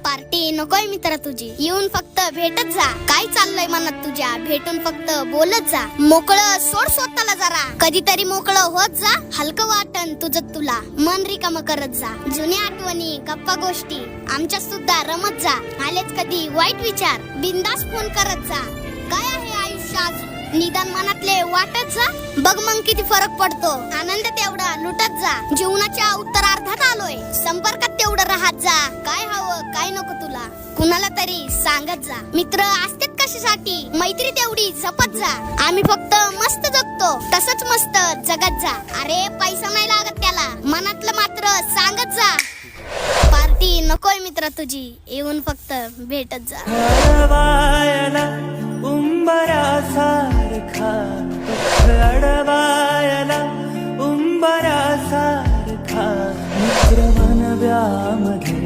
Party नकोय मित्र तुझी, येऊन फक्त भेटत जा. काय चाललंय मनात तुझ्या, भेटून फक्त बोलत जा. मोकळं सोड स्वतःला जरा, कधीतरी मोकळं होत जा. हलकं वाटन तुझं तुला, मन रिकामं करत जा. जुन्या आठवणी गप्पा गोष्टी आमच्या सुद्धा रमत जा. आलेच कधी वाईट विचार, बिंदास फोन करत जा. काय आहे आयुष्यात निदान मनातले वाटत जा. बघ मग किती फरक पडतो, आनंद तेवढा लुटत जा. जीवनाच्या उत्तरार्धात आलोय, संपर्कात तेवढं राहत जा. काय हवं काय नको तुला कुणाला तरी सांगत जा. मित्र असतात कशासाठी, मैत्री तेवढी जपत जा. आम्ही फक्त मस्त जगतो, तसंच मस्त जगत जा. अरे पैसा नाही लागत त्याला, मनातलं मात्र सांगत जा. पार्टी नकोय मित्र तुझी, येऊन फक्त भेटत जा. उंबरासारखा अडवायला उंबरासारखा मित्र मनव्यामध्ये